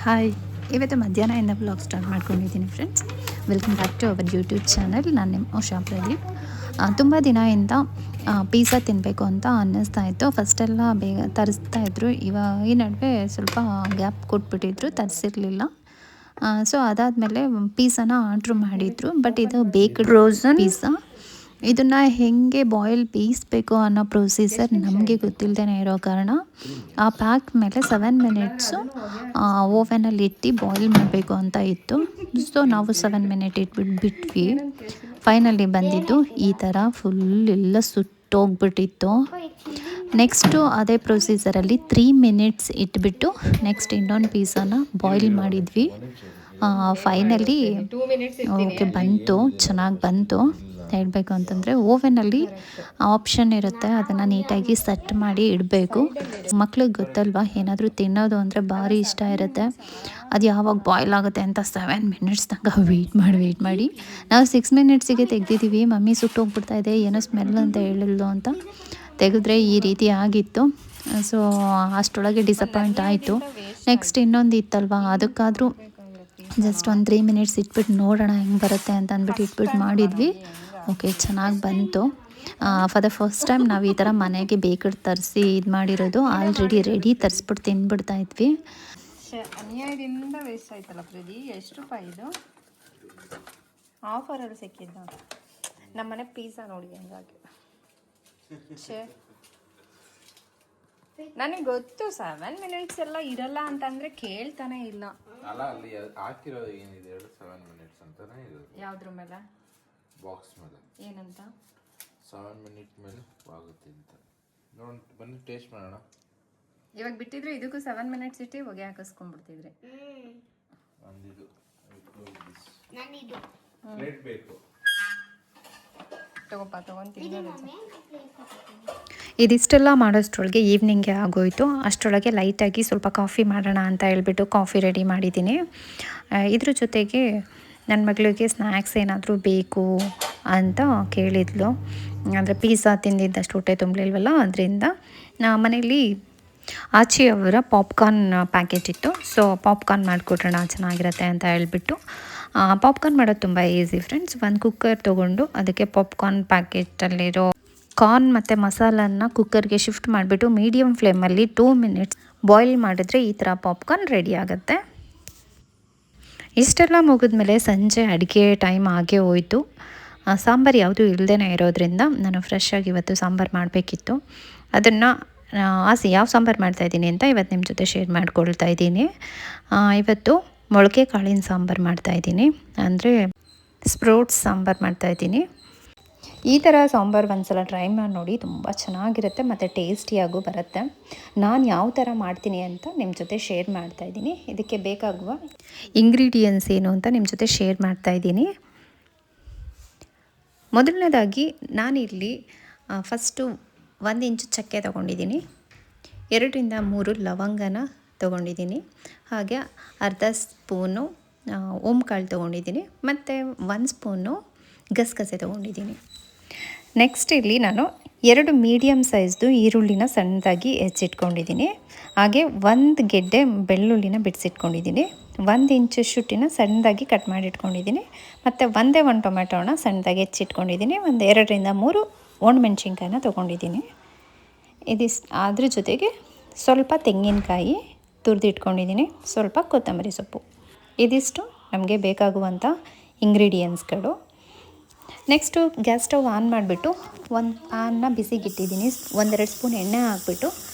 Hi, ಇವತ್ತು ಮಧ್ಯಾಹ್ನದಿಂದ blog start ಮಾಡ್ಕೊಂಡಿದ್ದೀನಿ friends. Welcome back to our YouTube channel. ನಾನು ನಿಮ್ಮ ಉಷಾ ಪ್ರದೀಪ್. ತುಂಬ ದಿನದಿಂದ ಪಿಜ್ಜಾ ತಿನ್ನಬೇಕು ಅಂತ ಅನ್ನಿಸ್ತಾ ಇತ್ತು. ಫಸ್ಟೆಲ್ಲ ಬೇಗ ತರಿಸ್ತಾಯಿದ್ರು. ಈ ನಡುವೆ ಸ್ವಲ್ಪ ಗ್ಯಾಪ್ ಕೊಟ್ಬಿಟ್ಟಿದ್ರು, ತರಿಸಿರಲಿಲ್ಲ. ಸೊ ಅದಾದಮೇಲೆ ಪಿಜ್ಜಾನ ಆರ್ಡ್ರ್ ಮಾಡಿದರು. ಬಟ್ ಇದು ಬೇಕ್ಡ್ ಫ್ರೋಝನ್ ಪಿಜ್ಜಾ. ಇದನ್ನು ಹೇಗೆ ಬಾಯ್ಲ್ ಬೇಯಿಸಬೇಕು ಅನ್ನೋ ಪ್ರೊಸೀಜರ್ ನಮಗೆ ಗೊತ್ತಿಲ್ಲದೇ ಇರೋ ಕಾರಣ ಆ ಪ್ಯಾಕ್ ಮೇಲೆ 7 ಮಿನಿಟ್ಸು ಓವೆನಲ್ಲಿ ಇಟ್ಟು ಬಾಯ್ಲ್ ಮಾಡಬೇಕು ಅಂತ ಇತ್ತು. ಸೊ ನಾವು 7 ಮಿನಿಟ್ ಬಿಟ್ವಿ. ಫೈನಲಿ ಬಂದಿದ್ದು ಈ ಥರ ಫುಲ್ ಎಲ್ಲ ಸುಟ್ಟೋಗ್ಬಿಟ್ಟಿತ್ತು. ನೆಕ್ಸ್ಟು ಅದೇ ಪ್ರೊಸೀಜರಲ್ಲಿ 3 ಮಿನಿಟ್ಸ್ ಇಟ್ಬಿಟ್ಟು ನೆಕ್ಸ್ಟ್ ಇನ್ನೊಂದು ಪಿಜ್ಜಾನ ಬಾಯ್ಲ್ ಮಾಡಿದ್ವಿ. ಫೈನಲಿ ಓಕೆ ಬಂತು, ಚೆನ್ನಾಗಿ ಬಂತು. ಹೇಳಬೇಕು ಅಂತಂದರೆ ಓವೆನಲ್ಲಿ ಆಪ್ಷನ್ ಇರುತ್ತೆ, ಅದನ್ನು ನೀಟಾಗಿ ಸೆಟ್ ಮಾಡಿ ಇಡಬೇಕು. ಮಕ್ಳಿಗೆ ಗೊತ್ತಲ್ವ, ಏನಾದರೂ ತಿನ್ನೋದು ಅಂದರೆ ಭಾರಿ ಇಷ್ಟ ಇರುತ್ತೆ. ಅದು ಯಾವಾಗ ಬಾಯ್ಲ್ ಆಗುತ್ತೆ ಅಂತ 7 ಮಿನಿಟ್ಸ್ ತನಕ ವೆಯ್ಟ್ ಮಾಡಿ ನಾವು 6 ಮಿನಿಟ್ಸಿಗೆ ತೆಗ್ದಿದ್ದೀವಿ. ಮಮ್ಮಿ ಸುಟ್ಟೋಗ್ಬಿಡ್ತಾ ಇದೆ, ಏನೋ ಸ್ಮೆಲ್ ಅಂತ ಹೇಳಿದ್ಲು ಅಂತ ತೆಗೆದ್ರೆ ಈ ರೀತಿ ಆಗಿತ್ತು. ಸೊ ಅಷ್ಟರೊಳಗೆ ಡಿಸಪಾಯಿಂಟ್ ಆಯಿತು. ನೆಕ್ಸ್ಟ್ ಇನ್ನೊಂದು ಇತ್ತಲ್ವ, ಅದಕ್ಕಾದರೂ ಜಸ್ಟ್ ಒಂದು 3 ಮಿನಿಟ್ಸ್ ಇಟ್ಬಿಟ್ಟು ನೋಡೋಣ ಹೆಂಗೆ ಬರುತ್ತೆ ಅಂತ ಅಂದ್ಬಿಟ್ಟು ಇಟ್ಬಿಟ್ಟು ಮಾಡಿದ್ವಿ. ಓಕೆ, ಚೆನ್ನಾಗಿ ಬಂತು. ಫಾರ್ ದ ಫಸ್ಟ್ ಟೈಮ್ ನಾವು ಈ ಥರ ಮನೆಗೆ ಬೇಕಡ್ ತರಿಸಿ ಇದು ಮಾಡಿರೋದು. ಆಲ್ರೆಡಿ ರೆಡಿ ತರಿಸ್ಬಿಟ್ಟು ತಿಂದ್ಬಿಡ್ತಾ ಇದ್ವಿ. ಅನ್ಯಾಯದಿಂದ ವೇಸ್ಟ್ ಆಯ್ತಲ್ಲ ಪ್ರದಿ. ಎಷ್ಟು ರೂಪಾಯಿ ಇದು? ಆಫರಲ್ಲಿ ಸಿಕ್ಕಿದ್ದು ನಮ್ಮನೆ ಪಿಜ್ಜಾ ನೋಡಿ ಹಂಗಾಗಿ. ನನಗೆ ಗೊತ್ತು 7 ಮಿನಿಟ್ಸ್ ಎಲ್ಲ ಇರಲ್ಲ ಅಂತಂದ್ರೆ ಕೇಳ್ತಾನೆ ಇಲ್ಲ. ಅಲ್ಲ, ಅಲ್ಲಿ ಹಾಕಿರೋದು ಏನಿದೆ 7 ಮಿನಿಟ್ಸ್ ಅಂತಾನೆ ಇರೋದು. ಯಾವ್ದ್ರ ಮೇಲೆ? ಬಾಕ್ಸ್ ಮೇಲೆ ಏನಂತ 7 ಮಿನಿಟ್ ಮೇಲೆ ಆಗುತ್ತೆ ಅಂತ ನೋಡಿ. ಬನ್ನಿ ಟೇಸ್ಟ್ ಮಾಡೋಣ. ಇವಾಗ ಬಿಟ್ಟಿದ್ರೆ ಇದಕ್ಕೂ 7 ಮಿನಿಟ್ಸ್ ಇಟ್ಟು ಹೊಗೆ ಹಾಕಿಸ್ಕೊಂಡ್ಬಿಡ್ತಿದ್ರಿ. ಪ್ಲೇಟ್ ಬೇಕು, ತಗೊಂತೀನಿ. ಇದಿಷ್ಟೆಲ್ಲ ಮಾಡೋಷ್ಟ್ರೊಳಗೆ ಈವ್ನಿಂಗ್ಗೆ ಆಗೋಯಿತು. ಅಷ್ಟರೊಳಗೆ ಲೈಟಾಗಿ ಸ್ವಲ್ಪ ಕಾಫಿ ಮಾಡೋಣ ಅಂತ ಹೇಳ್ಬಿಟ್ಟು ಕಾಫಿ ರೆಡಿ ಮಾಡಿದ್ದೀನಿ. ಇದ್ರ ಜೊತೆಗೆ ನನ್ನ ಮಗಳಿಗೆ ಸ್ನ್ಯಾಕ್ಸ್ ಏನಾದರೂ ಬೇಕು ಅಂತ ಕೇಳಿದ್ಲು. ಅಂದರೆ ಪಿಜ್ಜಾ ತಿಂದಿದ್ದಷ್ಟು ಹೊಟ್ಟೆ ತುಂಬಲಿಲ್ವಲ್ಲ, ಅದರಿಂದ ಮನೇಲಿ ಆಚೆಯವರ ಪಾಪ್ಕಾರ್ನ್ ಪ್ಯಾಕೆಟ್ ಇತ್ತು. ಸೊ ಪಾಪ್ಕಾರ್ನ್ ಮಾಡಿಕೊಟ್ರೋಣ, ಚೆನ್ನಾಗಿರುತ್ತೆ ಅಂತ ಹೇಳ್ಬಿಟ್ಟು. ಪಾಪ್ಕಾರ್ನ್ ಮಾಡೋದು ತುಂಬ ಈಸಿ ಫ್ರೆಂಡ್ಸ್. ಒಂದು ಕುಕ್ಕರ್ ತೊಗೊಂಡು ಅದಕ್ಕೆ ಪಾಪ್ಕಾರ್ನ್ ಪ್ಯಾಕೆಟಲ್ಲಿರೋ ಕಾರ್ನ್ ಮತ್ತು ಮಸಾಲನ್ನ ಕುಕ್ಕರ್ಗೆ ಶಿಫ್ಟ್ ಮಾಡಿಬಿಟ್ಟು ಮೀಡಿಯಮ್ ಫ್ಲೇಮಲ್ಲಿ 2 ಮಿನಿಟ್ಸ್ ಬಾಯ್ಲ್ ಮಾಡಿದ್ರೆ ಈ ಥರ ಪಾಪ್ಕಾರ್ನ್ ರೆಡಿ ಆಗುತ್ತೆ. ಇಷ್ಟೆಲ್ಲ ಮುಗಿದ್ಮೇಲೆ ಸಂಜೆ ಅಡುಗೆ ಟೈಮ್ ಆಗೇ ಹೋಯಿತು. ಸಾಂಬಾರು ಯಾವುದೂ ಇಲ್ಲದೇ ಇರೋದ್ರಿಂದ ನಾನು ಫ್ರೆಶ್ ಆಗಿ ಇವತ್ತು ಸಾಂಬಾರು ಮಾಡಬೇಕಿತ್ತು. ಅದನ್ನು ಯಾವ ಸಾಂಬಾರು ಮಾಡ್ತಾಯಿದ್ದೀನಿ ಅಂತ ಇವತ್ತು ನಿಮ್ಮ ಜೊತೆ ಶೇರ್ ಮಾಡ್ಕೊಳ್ತಾ ಇದ್ದೀನಿ. ಇವತ್ತು ಮೊಳಕೆ ಕಾಳಿನ ಸಾಂಬಾರು ಮಾಡ್ತಾಯಿದ್ದೀನಿ, ಅಂದರೆ ಸ್ಪ್ರೌಟ್ಸ್ ಸಾಂಬಾರು ಮಾಡ್ತಾಯಿದ್ದೀನಿ. ಈ ಥರ ಸಾಂಬಾರು ಒಂದ್ಸಲ ಟ್ರೈ ಮಾಡಿ ನೋಡಿ, ತುಂಬ ಚೆನ್ನಾಗಿರುತ್ತೆ ಮತ್ತು ಟೇಸ್ಟಿಯಾಗೂ ಬರುತ್ತೆ. ನಾನು ಯಾವ ಥರ ಮಾಡ್ತೀನಿ ಅಂತ ನಿಮ್ಮ ಜೊತೆ ಶೇರ್ ಮಾಡ್ತಾಯಿದ್ದೀನಿ. ಇದಕ್ಕೆ ಬೇಕಾಗುವ ಇಂಗ್ರೀಡಿಯೆಂಟ್ಸ್ ಏನು ಅಂತ ನಿಮ್ಮ ಜೊತೆ ಶೇರ್ ಮಾಡ್ತಾಯಿದ್ದೀನಿ. ಮೊದಲನೇದಾಗಿ ನಾನಿಲ್ಲಿ ಫಸ್ಟು 1 ಇಂಚು ಚಕ್ಕೆ ತೊಗೊಂಡಿದ್ದೀನಿ, 2 ರಿಂದ 3 ಲವಂಗನ ತೊಗೊಂಡಿದ್ದೀನಿ, ಹಾಗೆ ಅರ್ಧ ಸ್ಪೂನು ಓಂಕಾಳು ತೊಗೊಂಡಿದ್ದೀನಿ, ಮತ್ತು 1 ಸ್ಪೂನು ಗಸಗಸೆ ತೊಗೊಂಡಿದ್ದೀನಿ. ನೆಕ್ಸ್ಟ್ ಇಲ್ಲಿ ನಾನು 2 ಮೀಡಿಯಮ್ ಸೈಜ್ದು ಈರುಳ್ಳಿನ ಸಣ್ಣದಾಗಿ ಹೆಚ್ಚಿಟ್ಕೊಂಡಿದ್ದೀನಿ, ಹಾಗೆ 1 ಗೆಡ್ಡೆ ಬೆಳ್ಳುಳ್ಳಿನ ಬಿಡಿಸಿಟ್ಕೊಂಡಿದ್ದೀನಿ, 1 ಇಂಚು ಶುಂಠಿನ ಸಣ್ಣದಾಗಿ ಕಟ್ ಮಾಡಿ ಇಟ್ಕೊಂಡಿದ್ದೀನಿ, ಮತ್ತು ಒಂದೇ 1 ಟೊಮೆಟೊನ ಸಣ್ಣದಾಗಿ ಹೆಚ್ಚಿಟ್ಕೊಂಡಿದ್ದೀನಿ, ಒಂದು 2 ರಿಂದ 3 ಒಣಮೆಣ್ಸಿನ್ಕಾಯಿನ ತೊಗೊಂಡಿದ್ದೀನಿ. ಅದ್ರ ಜೊತೆಗೆ ಸ್ವಲ್ಪ ತೆಂಗಿನಕಾಯಿ ತುರಿದಿಟ್ಕೊಂಡಿದ್ದೀನಿ, ಸ್ವಲ್ಪ ಕೊತ್ತಂಬರಿ ಸೊಪ್ಪು. ಇದಿಷ್ಟು ನಮಗೆ ಬೇಕಾಗುವಂಥ ಇಂಗ್ರೀಡಿಯೆಂಟ್ಸ್ಗಳು. ನೆಕ್ಸ್ಟು ಗ್ಯಾಸ್ ಸ್ಟವ್ ಆನ್ ಮಾಡಿಬಿಟ್ಟು ಒಂದು ಪ್ಯಾನ್ನ ಬಿಸಿಗಿಟ್ಟಿದ್ದೀನಿ. 1-2 ಸ್ಪೂನ್ ಎಣ್ಣೆ ಹಾಕ್ಬಿಟ್ಟು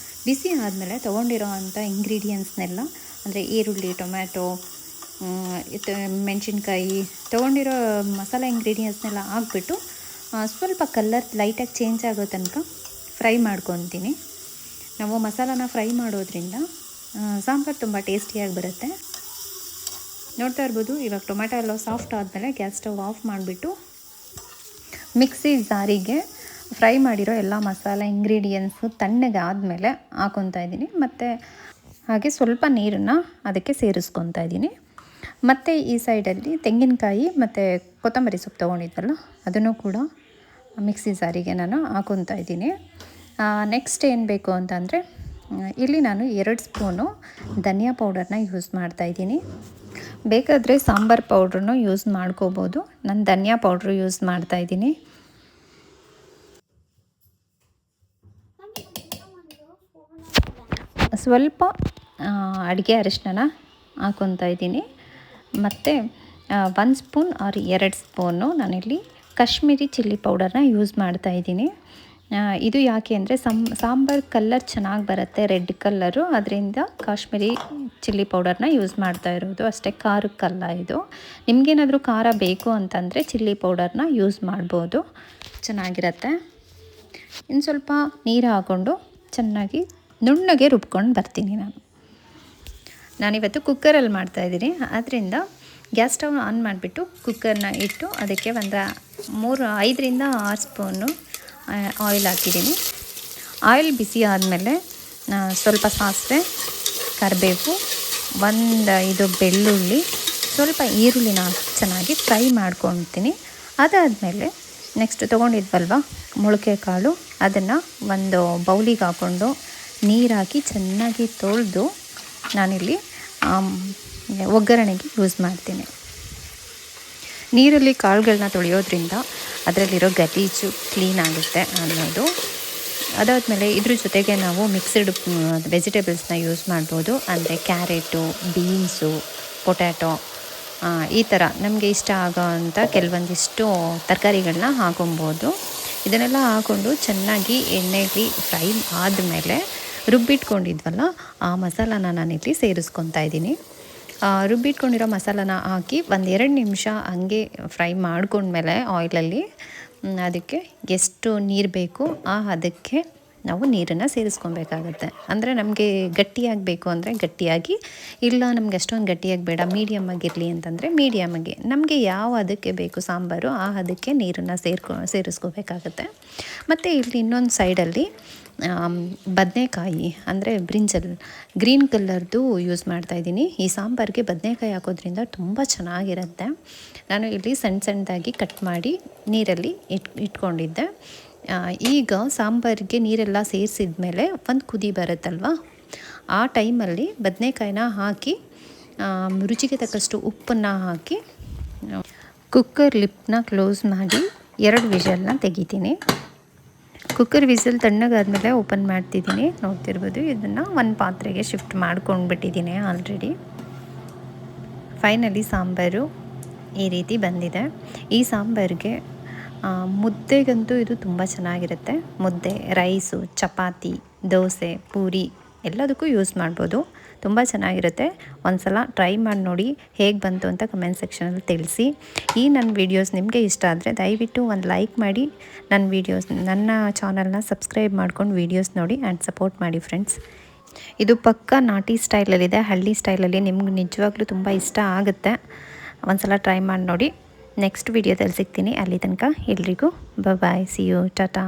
ಬಿಸಿ ಆದಮೇಲೆ ತೊಗೊಂಡಿರೋ ಅಂಥ ಇಂಗ್ರೀಡಿಯೆಂಟ್ಸ್ನೆಲ್ಲ, ಅಂದರೆ ಈರುಳ್ಳಿ, ಟೊಮ್ಯಾಟೊ, ಮೆಣಸಿನ್ಕಾಯಿ, ತೊಗೊಂಡಿರೋ ಮಸಾಲೆ ಇಂಗ್ರೀಡಿಯೆಂಟ್ಸ್ನೆಲ್ಲ ಹಾಕ್ಬಿಟ್ಟು ಸ್ವಲ್ಪ ಕಲರ್ ಲೈಟಾಗಿ ಚೇಂಜ್ ಆಗೋ ತನಕ ಫ್ರೈ ಮಾಡ್ಕೊತೀನಿ. ನಾವು ಮಸಾಲಾನ ಫ್ರೈ ಮಾಡೋದ್ರಿಂದ ಸಾಂಬಾರು ತುಂಬ ಟೇಸ್ಟಿಯಾಗಿ ಬರುತ್ತೆ. ನೋಡ್ತಾ ಇರ್ಬೋದು, ಇವಾಗ ಟೊಮೆಟೊ ಎಲ್ಲ ಸಾಫ್ಟ್ ಆದಮೇಲೆ ಗ್ಯಾಸ್ ಸ್ಟವ್ ಆಫ್ ಮಾಡಿಬಿಟ್ಟು ಮಿಕ್ಸಿ ಜಾರಿಗೆ ಫ್ರೈ ಮಾಡಿರೋ ಎಲ್ಲ ಮಸಾಲೆ ಇಂಗ್ರೀಡಿಯೆಂಟ್ಸು ತಣ್ಣಗೆ ಆದಮೇಲೆ ಹಾಕ್ಕೊತಾ ಇದ್ದೀನಿ, ಮತ್ತು ಹಾಗೆ ಸ್ವಲ್ಪ ನೀರನ್ನು ಅದಕ್ಕೆ ಸೇರಿಸ್ಕೊತಾ ಇದ್ದೀನಿ. ಮತ್ತು ಈ ಸೈಡಲ್ಲಿ ತೆಂಗಿನಕಾಯಿ ಮತ್ತು ಕೊತ್ತಂಬರಿ ಸೊಪ್ಪು ತೊಗೊಂಡಿದ್ವಲ್ಲ, ಅದನ್ನು ಕೂಡ ಮಿಕ್ಸಿ ಜಾರಿಗೆ ನಾನು ಹಾಕ್ಕೊತಾ ಇದ್ದೀನಿ. ನೆಕ್ಸ್ಟ್ ಏನು ಬೇಕು ಅಂತಂದರೆ ಇಲ್ಲಿ ನಾನು 2 ಸ್ಪೂನು ಧನಿಯಾ ಪೌಡರ್ನ ಯೂಸ್ ಮಾಡ್ತಾಯಿದ್ದೀನಿ. ಬೇಕಾದರೆ ಸಾಂಬಾರು ಪೌಡ್ರನ್ನು ಯೂಸ್ ಮಾಡ್ಕೋಬೋದು. ನಾನು ಧನಿಯಾ ಪೌಡ್ರು ಯೂಸ್ ಮಾಡ್ತಾಯಿದ್ದೀನಿ. ಸ್ವಲ್ಪ ಅಡುಗೆ ಅರಿಶಿನ ಹಾಕ್ಕೊತಾ ಇದ್ದೀನಿ. ಮತ್ತು 1 ಸ್ಪೂನ್ ಆರ್ 2 ಸ್ಪೂನು ನಾನಿಲ್ಲಿ ಕಾಶ್ಮೀರಿ ಚಿಲ್ಲಿ ಪೌಡರ್ನ ಯೂಸ್ ಮಾಡ್ತಾಯಿದ್ದೀನಿ. ಇದು ಯಾಕೆ ಅಂದರೆ ಸಾಂಬಾರು ಕಲ್ಲರ್ ಚೆನ್ನಾಗಿ ಬರುತ್ತೆ, ರೆಡ್ ಕಲ್ಲರು. ಅದರಿಂದ ಕಾಶ್ಮೀರಿ ಚಿಲ್ಲಿ ಪೌಡರ್ನ ಯೂಸ್ ಮಾಡ್ತಾ ಇರೋದು ಅಷ್ಟೇ, ಖಾರಕ್ಕಲ್ಲ ಇದು. ನಿಮಗೇನಾದರೂ ಖಾರ ಬೇಕು ಅಂತಂದರೆ ಚಿಲ್ಲಿ ಪೌಡರ್ನ ಯೂಸ್ ಮಾಡ್ಬೋದು, ಚೆನ್ನಾಗಿರುತ್ತೆ. ಇನ್ನು ಸ್ವಲ್ಪ ನೀರು ಹಾಕ್ಕೊಂಡು ಚೆನ್ನಾಗಿ ನುಣ್ಣಗೆ ರುಬ್ಕೊಂಡು ಬರ್ತೀನಿ. ನಾನಿವತ್ತು ಕುಕ್ಕರಲ್ಲಿ ಮಾಡ್ತಾಯಿದ್ದೀನಿ. ಆದ್ದರಿಂದ ಗ್ಯಾಸ್ ಸ್ಟವ್ ಆನ್ ಮಾಡಿಬಿಟ್ಟು ಕುಕ್ಕರ್ನ ಇಟ್ಟು ಅದಕ್ಕೆ ಒಂದು 5ರಿಂದ 6 ಸ್ಪೂನು ಆಯಿಲ್ ಹಾಕಿದ್ದೀನಿ. ಆಯಿಲ್ ಬಿಸಿ ಆದಮೇಲೆ ಸ್ವಲ್ಪ ಸಾಸಿವೆ, ಕರಿಬೇವು, 1 ಬೆಳ್ಳುಳ್ಳಿ, ಸ್ವಲ್ಪ ಈರುಳ್ಳಿನ ಚೆನ್ನಾಗಿ ಫ್ರೈ ಮಾಡ್ಕೊಳ್ತೀನಿ. ಅದಾದಮೇಲೆ ನೆಕ್ಸ್ಟ್ ತೊಗೊಂಡಿದ್ವಲ್ವ ಮೊಳಕೆ ಕಾಳು, ಅದನ್ನು ಒಂದು ಬೌಲಿಗೆ ಹಾಕ್ಕೊಂಡು ನೀರು ಹಾಕಿ ಚೆನ್ನಾಗಿ ತೊಳೆದು ನಾನಿಲ್ಲಿ ಒಗ್ಗರಣೆಗೆ ಯೂಸ್ ಮಾಡ್ತೀನಿ. ನೀರಲ್ಲಿ ಕಾಳುಗಳನ್ನ ತೊಳೆಯೋದ್ರಿಂದ ಅದರಲ್ಲಿರೋ ಗಲೀಜು ಕ್ಲೀನ್ ಆಗುತ್ತೆ ಅನ್ನೋದು. ಅದಾದಮೇಲೆ ಇದ್ರ ಜೊತೆಗೆ ನಾವು ಮಿಕ್ಸ್ಡ್ ವೆಜಿಟೇಬಲ್ಸ್ನ ಯೂಸ್ ಮಾಡ್ಬೋದು. ಅಂದರೆ ಕ್ಯಾರೆಟು, ಬೀನ್ಸು, ಪೊಟ್ಯಾಟೊ, ಈ ಥರ ನಮಗೆ ಇಷ್ಟ ಆಗೋವಂಥ ಕೆಲವೊಂದಿಷ್ಟು ತರಕಾರಿಗಳನ್ನ ಹಾಕೊಬೋದು. ಇದನ್ನೆಲ್ಲ ಹಾಕ್ಕೊಂಡು ಚೆನ್ನಾಗಿ ಎಣ್ಣೆಯಲ್ಲಿ ಫ್ರೈ ಆದಮೇಲೆ ರುಬ್ಬಿಟ್ಕೊಂಡಿದ್ವಲ್ಲ ಆ ಮಸಾಲಾನ ನಾನಿಲ್ಲಿ ಸೇರಿಸ್ಕೊತಾ ಇದ್ದೀನಿ. ರುಬ್ಬಿಟ್ಕೊಂಡಿರೋ ಮಸಾಲಾನ ಹಾಕಿ 1-2 ನಿಮಿಷ ಹಂಗೆ ಫ್ರೈ ಮಾಡ್ಕೊಂಡ್ಮೇಲೆ ಆಯಿಲಲ್ಲಿ ಅದಕ್ಕೆ ಎಷ್ಟು ನೀರು ಬೇಕು ಅದಕ್ಕೆ ನಾವು ನೀರನ್ನು ಸೇರಿಸ್ಕೊಬೇಕಾಗತ್ತೆ. ಅಂದರೆ ನಮಗೆ ಗಟ್ಟಿಯಾಗಿ ಬೇಕು ಅಂದರೆ ಗಟ್ಟಿಯಾಗಿ, ಇಲ್ಲ ನಮಗೆ ಅಷ್ಟೊಂದು ಗಟ್ಟಿಯಾಗಿ ಬೇಡ ಮೀಡಿಯಮ್ ಆಗಿರಲಿ ಅಂತಂದರೆ ಮೀಡಿಯಮ್ಮಾಗಿ, ನಮಗೆ ಯಾವ ಹದಕ್ಕೆ ಬೇಕು ಸಾಂಬಾರು ಆ ಹದಕ್ಕೆ ನೀರನ್ನು ಸೇರಿಸ್ಕೋಬೇಕಾಗತ್ತೆ. ಮತ್ತು ಇಲ್ಲಿ ಇನ್ನೊಂದು ಸೈಡಲ್ಲಿ ಬದನೆಕಾಯಿ ಅಂದರೆ ಬ್ರಿಂಜಲ್ ಗ್ರೀನ್ ಕಲರ್ದು ಯೂಸ್ ಮಾಡ್ತಾಯಿದ್ದೀನಿ. ಈ ಸಾಂಬಾರಿಗೆ ಬದನೆಕಾಯಿ ಹಾಕೋದ್ರಿಂದ ತುಂಬ ಚೆನ್ನಾಗಿರುತ್ತೆ. ನಾನು ಇಲ್ಲಿ ಸಣ್ಣದಾಗಿ ಕಟ್ ಮಾಡಿ ನೀರಲ್ಲಿ ಇಟ್ಕೊಂಡಿದ್ದೆ. ಈಗ ಸಾಂಬಾರಿಗೆ ನೀರೆಲ್ಲ ಸೇರಿಸಿದ ಮೇಲೆ ಒಂದು ಕುದಿ ಬರುತ್ತಲ್ವ, ಆ ಟೈಮಲ್ಲಿ ಬದನೆಕಾಯಿನ ಹಾಕಿ ರುಚಿಗೆ ತಕ್ಕಷ್ಟು ಉಪ್ಪನ್ನು ಹಾಕಿ ಕುಕ್ಕರ್ ಲಿಪ್ನ ಕ್ಲೋಸ್ ಮಾಡಿ 2 ವಿಷಲ್ನ ತೆಗಿತೀನಿ. ಕುಕ್ಕರ್ ವಿಸಲ್ ತಣ್ಣಗಾದ್ಮೇಲೆ ಓಪನ್ ಮಾಡ್ತಿದ್ದೀನಿ, ನೋಡ್ತಿರ್ಬೋದು. ಇದನ್ನು ಒಂದು ಪಾತ್ರೆಗೆ ಶಿಫ್ಟ್ ಮಾಡ್ಕೊಂಡ್ಬಿಟ್ಟಿದ್ದೀನಿ ಆಲ್ರೆಡಿ. ಫೈನಲಿ ಸಾಂಬಾರು ಈ ರೀತಿ ಬಂದಿದೆ. ಈ ಸಾಂಬಾರಿಗೆ ಮುದ್ದೆಗಂತೂ ಇದು ತುಂಬ ಚೆನ್ನಾಗಿರುತ್ತೆ. ಮುದ್ದೆ, ರೈಸು, ಚಪಾತಿ, ದೋಸೆ, ಪೂರಿ ಎಲ್ಲದಕ್ಕೂ ಯೂಸ್ ಮಾಡ್ಬೋದು. ತುಂಬ ಚೆನ್ನಾಗಿರುತ್ತೆ. ಒಂದು ಸಲ ಟ್ರೈ ಮಾಡಿ ನೋಡಿ, ಹೇಗೆ ಬಂತು ಅಂತ ಕಮೆಂಟ್ ಸೆಕ್ಷನಲ್ಲಿ ತಿಳಿಸಿ. ಈ ನನ್ನ ವೀಡಿಯೋಸ್ ನಿಮಗೆ ಇಷ್ಟ ಆದರೆ ದಯವಿಟ್ಟು ಒಂದು ಲೈಕ್ ಮಾಡಿ, ನನ್ನ ಚಾನಲ್ನ ಸಬ್ಸ್ಕ್ರೈಬ್ ಮಾಡ್ಕೊಂಡು ವೀಡಿಯೋಸ್ ನೋಡಿ ಆ್ಯಂಡ್ ಸಪೋರ್ಟ್ ಮಾಡಿ ಫ್ರೆಂಡ್ಸ್. ಇದು ಪಕ್ಕಾ ನಾಟಿ ಸ್ಟೈಲಲ್ಲಿದೆ, ಹಳ್ಳಿ ಸ್ಟೈಲಲ್ಲಿ. ನಿಮ್ಗೆ ನಿಜವಾಗ್ಲೂ ತುಂಬ ಇಷ್ಟ ಆಗುತ್ತೆ. ಒಂದು ಸಲ ಟ್ರೈ ಮಾಡಿ ನೋಡಿ. ನೆಕ್ಸ್ಟ್ ವೀಡಿಯೋದಲ್ಲಿ ಸಿಗ್ತೀನಿ. ಅಲ್ಲಿ ತನಕ ಎಲ್ರಿಗೂ ಬಾಯ್, ಸಿ ಯು, ಟಾಟಾ.